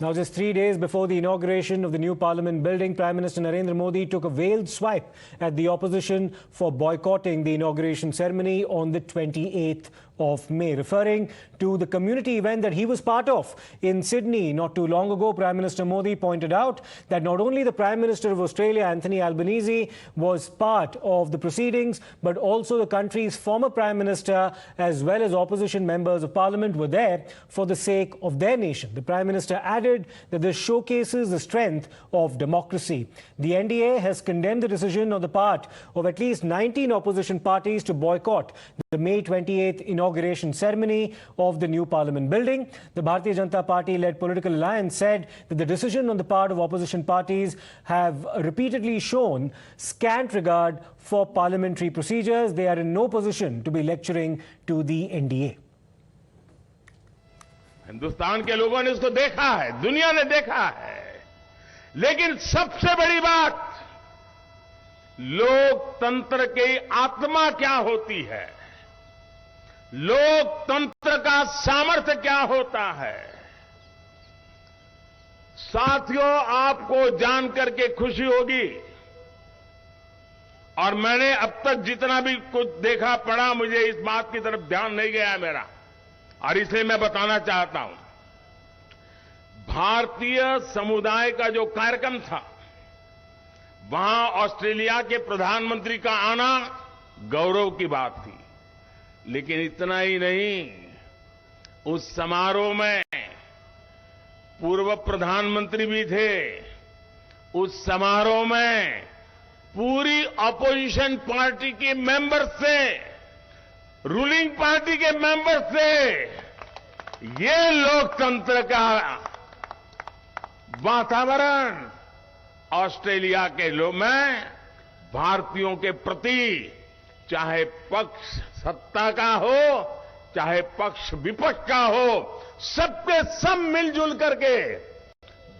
Now, just 3 days before the inauguration of the new parliament building, Prime Minister Narendra Modi took a veiled swipe at the opposition for boycotting the inauguration ceremony on the 28th of May, referring to the community event that he was part of in Sydney not too long ago. Prime Minister Modi pointed out that not only the Prime Minister of Australia, Anthony Albanese, was part of the proceedings, but also the country's former Prime Minister as well as opposition members of Parliament were there for the sake of their nation. The Prime Minister added that this showcases the strength of democracy. The NDA has condemned the decision on the part of at least 19 opposition parties to boycott the May 28th inauguration ceremony of the new parliament building. The Bharatiya Janata Party-led political alliance said that the decision on the part of opposition parties have repeatedly shown scant regard for parliamentary procedures. They are in no position to be lecturing to the NDA. Hindustan के लोगों ने इसको देखा है, दुनिया ने देखा है, लेकिन सबसे बड़ी बात लोकतंत्र की आत्मा क्या होती है, लोकतंत्र का सामर्थ्य क्या होता है। साथियों, आपको जानकर के खुशी होगी, और मैंने अब तक जितना भी कुछ देखा पढ़ा, मुझे इस बात की तरफ ध्यान नहीं गया मेरा, और इसलिए मैं बताना चाहता हूं, भारतीय समुदाय का जो कार्यक्रम था, वहां ऑस्ट्रेलिया के प्रधानमंत्री का आना गौरव की बात थी। लेकिन इतना ही नहीं, उस समारोह में पूर्व प्रधानमंत्री भी थे, उस समारोह में पूरी अपोजिशन पार्टी के मेंबर से, रूलिंग पार्टी के मेंबर से, ये लोकतंत्र का वातावरण ऑस्ट्रेलिया के लोग में भारतीयों के प्रति, चाहे पक्ष सत्ता का हो, चाहे पक्ष विपक्ष का हो, सबके सब मिलजुल करके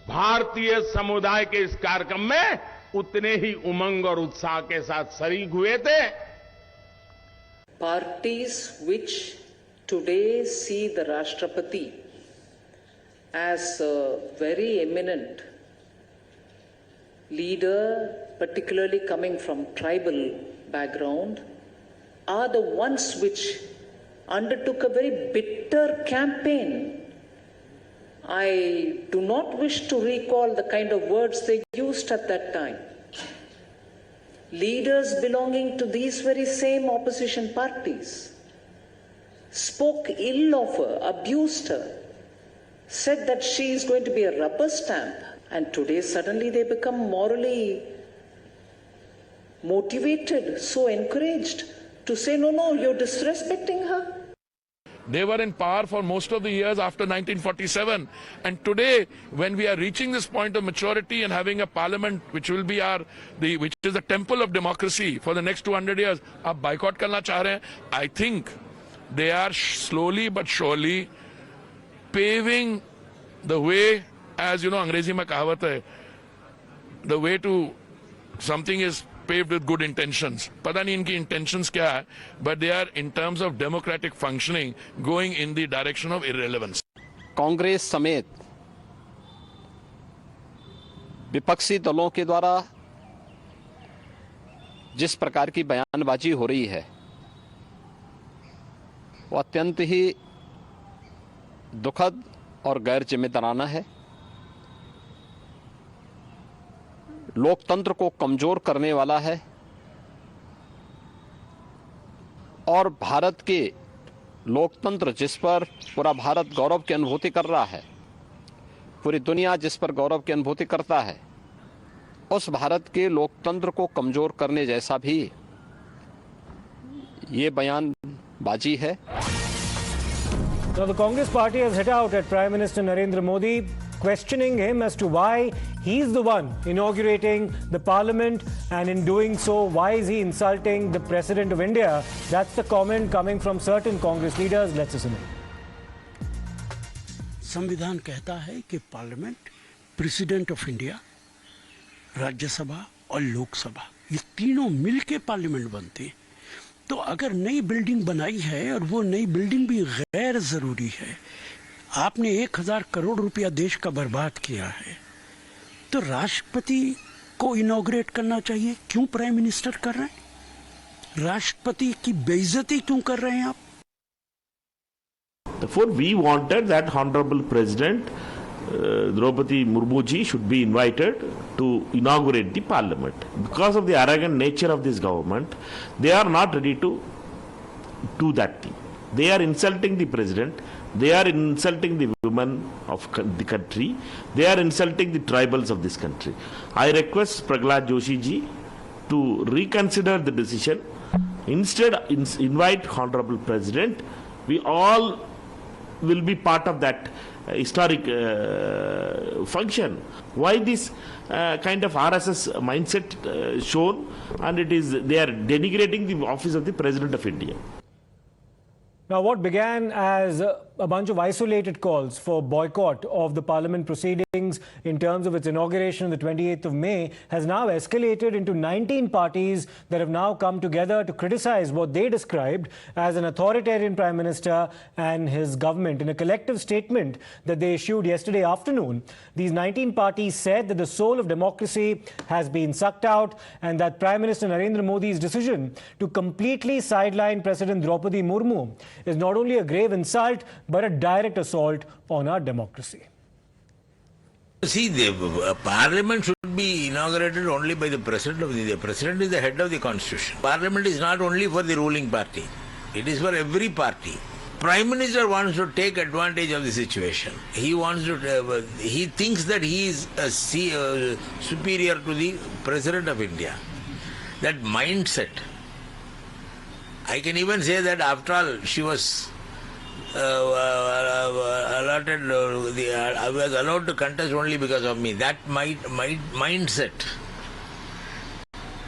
भारतीय समुदाय के इस कार्यक्रम में उतने ही उमंग और उत्साह के साथ शरीक हुए थे। Parties which today see the Rashtrapati as a very eminent leader, particularly coming from tribal background, are the ones which undertook a very bitter campaign. I do not wish to recall the kind of words they used at that time. Leaders belonging to these very same opposition parties spoke ill of her, abused her, said that she is going to be a rubber stamp, and today suddenly they become morally motivated, so encouraged to say, no, you're disrespecting her. They were in power for most of the years after 1947, and today when we are reaching this point of maturity and having a parliament which will be which is the temple of democracy for the next 200 years, आप boycott करना चाह रहे हैं, I think they are slowly but surely paving the way, as you know, अंग्रेजी में कहावत है, the way to something is paved with good intentions. पता नहीं इनकी intentions क्या है, but they are in terms of democratic functioning going in the direction of irrelevance. Congress समेत विपक्षी दलों के द्वारा जिस प्रकार की बयानबाजी हो रही है, वो अत्यंत ही दुखद और गैर जिम्मेदाराना है। लोकतंत्र को कमजोर करने वाला है और भारत के लोकतंत्र जिस पर पूरा भारत गौरव की अनुभूति कर रहा है, पूरी दुनिया जिस पर गौरव की अनुभूति करता है, उस भारत के लोकतंत्र को कमजोर करने जैसा भी ये बयानबाजी है। Now, the Congress party has hit out at Prime Minister Narendra Modi, questioning him as to why he's the one inaugurating the parliament, and in doing so, why is he insulting the President of India? That's the comment coming from certain Congress leaders. Let's listen. संविधान कहता है कि parliament, president of India, Rajya Sabha और लोकसभा, ये तीनों मिलके parliament बनते हैं। तो अगर नई बिल्डिंग बनाई है और वो नई बिल्डिंग भी गैर जरूरी है, आपने 1000 करोड़ रुपया देश का बर्बाद किया है, तो राष्ट्रपति को इनॉग्रेट करना चाहिए। क्यों प्राइम मिनिस्टर कर रहे हैं? राष्ट्रपति की बेइज्जती क्यों कर रहे हैं आप? Therefore, we wanted that Honorable President Draupadi Murmu ji should be invited to inaugurate the parliament. Because of the arrogant nature of this government, they are not ready to do that thing. They are insulting the president, they are insulting the women of the country, they are insulting the tribals of this country. I request Prahlad Joshi ji to reconsider the decision. Instead, invite Honorable President. We all will be part of that historic function. Why this kind of RSS mindset shown, and they are denigrating the office of the President of India. Now, what began as a bunch of isolated calls for boycott of the parliament proceedings in terms of its inauguration on the 28th of May has now escalated into 19 parties that have now come together to criticize what they described as an authoritarian Prime Minister and his government. In a collective statement that they issued yesterday afternoon, these 19 parties said that the soul of democracy has been sucked out and that Prime Minister Narendra Modi's decision to completely sideline President Draupadi Murmu is not only a grave insult but a direct assault on our democracy. See, the parliament should be inaugurated only by the president of India. The president is the head of the constitution. Parliament is not only for the ruling party, it is for every party. Prime Minister wants to take advantage of the situation. He wants to. He thinks that he is superior to the president of India. That mindset. I can even say that after all, she was allotted. I was allowed to contest only because of me. That mindset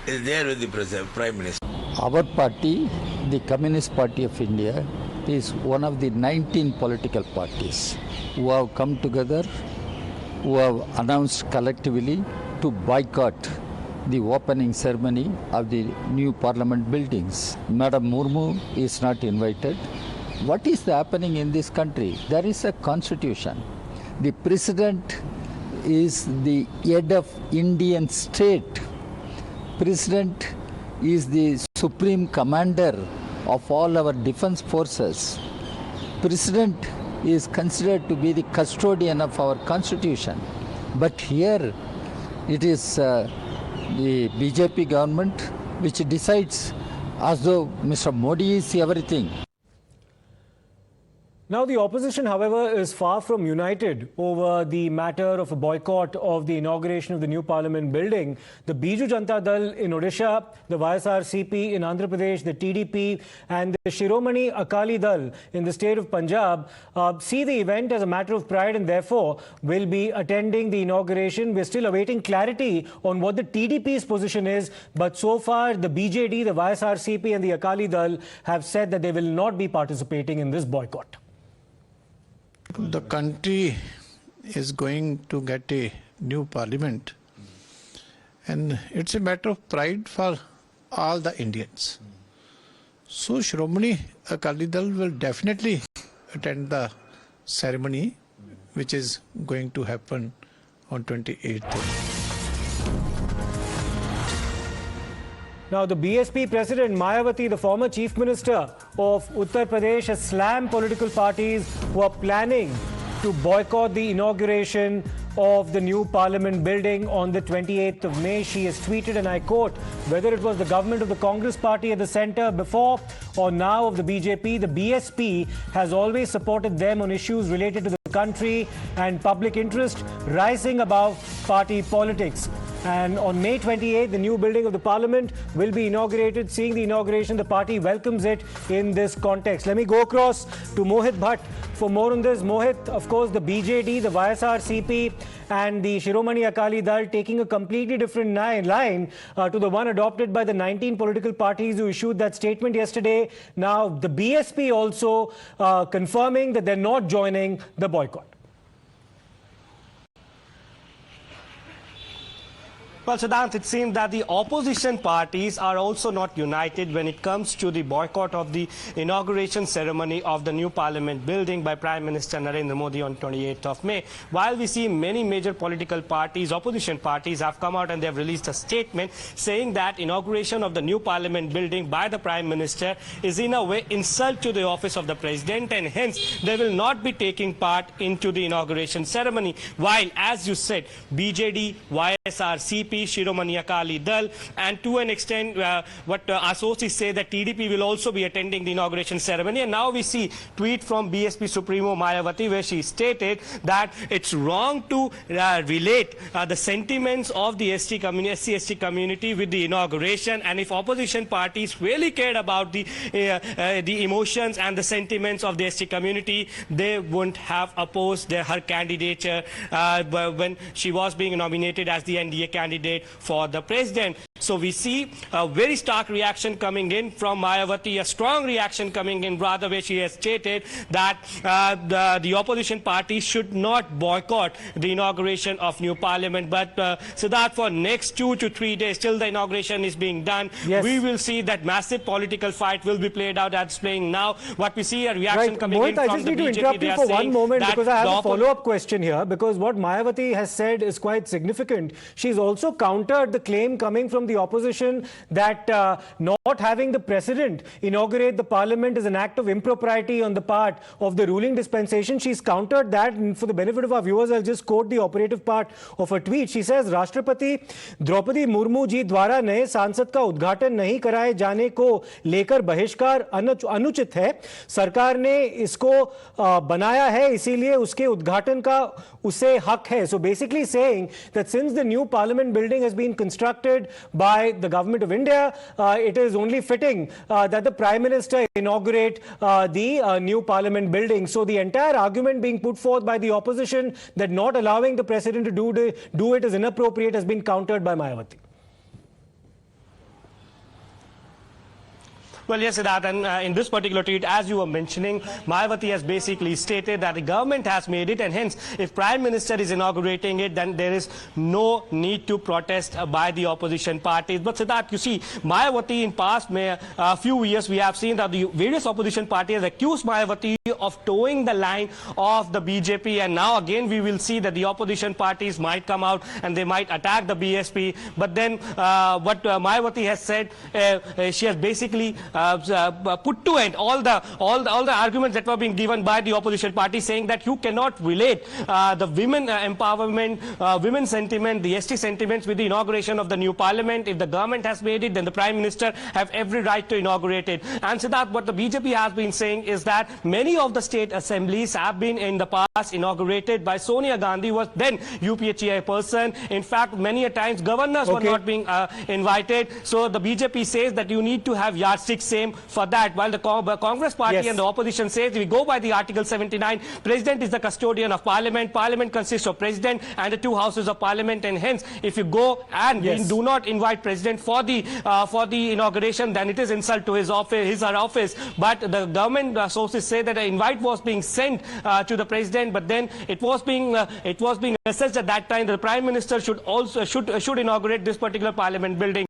is there with the Prime Minister. Our party, the Communist Party of India, is one of the 19 political parties who have come together, who have announced collectively to boycott the opening ceremony of the new parliament buildings. Madam Murmu is not invited. What is happening in this country? There is a constitution. The president is the head of Indian state. President is the supreme commander of all our defense forces. President is considered to be the custodian of our constitution. But here it is the BJP government which decides as though Mr. Modi is everything. Now, the opposition, however, is far from united over the matter of a boycott of the inauguration of the new parliament building. The Biju Janata Dal in Odisha, the YSRCP in Andhra Pradesh, the TDP and the Shiromani Akali Dal in the state of Punjab see the event as a matter of pride and therefore will be attending the inauguration. We're still awaiting clarity on what the TDP's position is, but so far the BJD, the YSRCP and the Akali Dal have said that they will not be participating in this boycott. The country is going to get a new parliament, and it's a matter of pride for all the Indians. So Shiromani Akali Dal will definitely attend the ceremony which is going to happen on 28th. Now, the BSP president Mayawati, the former chief minister of Uttar Pradesh, has slammed political parties who are planning to boycott the inauguration of the new parliament building on the 28th of May. She has tweeted, and I quote, whether it was the government of the Congress party at the centre before or now of the BJP, the BSP has always supported them on issues related to the country and public interest, rising above party politics. And on May 28th, the new building of the parliament will be inaugurated. Seeing the inauguration, the party welcomes it in this context. Let me go across to Mohit Bhatt for more on this. Mohit, of course, the BJD, the YSRCP and the Shiromani Akali Dal taking a completely different line to the one adopted by the 19 political parties who issued that statement yesterday. Now, the BSP also confirming that they're not joining the boycott. Well, Siddhant, it seems that the opposition parties are also not united when it comes to the boycott of the inauguration ceremony of the new parliament building by Prime Minister Narendra Modi on 28th of May. While we see many major political parties, opposition parties have come out and they have released a statement saying that inauguration of the new parliament building by the Prime Minister is in a way insult to the office of the President, and hence they will not be taking part into the inauguration ceremony. While, as you said, BJD, YSR, CP, Shiromani Akali Dal, and to an extent what our sources say that TDP will also be attending the inauguration ceremony. And now we see tweet from BSP Supremo Mayawati where she stated that it's wrong to relate the sentiments of the SC/ST community with the inauguration, and if opposition parties really cared about the emotions and the sentiments of the ST community, they wouldn't have opposed her candidature when she was being nominated as the NDA candidate for the president. So we see a very stark reaction coming in from Mayawati, a strong reaction coming in rather where she has stated that the opposition party should not boycott the inauguration of new parliament. But Siddharth, for next 2 to 3 days till the inauguration is being done, we will see that massive political fight will be played out as playing now. What we see a reaction coming in from the BJP. I just need to interrupt you for one moment because I have a follow-up question here, because what Mayawati has said is quite significant. She's also countered the claim coming from the opposition that not having the president inaugurate the parliament is an act of impropriety on the part of the ruling dispensation. She's countered that, and for the benefit of our viewers, I'll just quote the operative part of her tweet. She says, राष्ट्रपति द्रौपदी मुर्मू जी द्वारा नए सांसद का उद्घाटन नहीं कराए जाने को लेकर बहिष्कार अनुचित है। सरकार ने इसको बनाया है, इसीलिए उसके उद्घाटन का उसे हक है. So basically saying that since the new parliament building has been constructed by the government of India, it is only fitting that the Prime Minister inaugurate the new parliament building. So the entire argument being put forth by the opposition that not allowing the president to do it is inappropriate has been countered by Mayawati. Well, yes, Siddharth, and in this particular tweet, as you were mentioning, Mayawati has basically stated that the government has made it, and hence, if Prime Minister is inaugurating it, then there is no need to protest by the opposition parties. But Siddharth, you see, Mayawati in past few years, we have seen that the various opposition parties accused Mayawati of towing the line of the BJP, and now again we will see that the opposition parties might come out and they might attack the BSP. But then what Mayawati has said, she has basically put to end all the arguments that were being given by the opposition party, saying that you cannot relate the women empowerment, women sentiment, the ST sentiments with the inauguration of the new parliament. If the government has made it, then the Prime Minister have every right to inaugurate it. And Siddharth, what the BJP has been saying is that many of the state assemblies have been in the past inaugurated by Sonia Gandhi, was then UPHCI person. In fact, many a times governors were not being invited. So the BJP says that you need to have yardstick same for that, while the Congress party and the opposition says we go by the Article 79. President is the custodian of Parliament. Parliament consists of President and the 2 houses of Parliament, and hence if you go and do not invite President for the inauguration, then it is insult to his office, her office. But the government sources say that an invite was being sent to the President, but then it was being assessed at that time that the Prime Minister should inaugurate this particular Parliament building.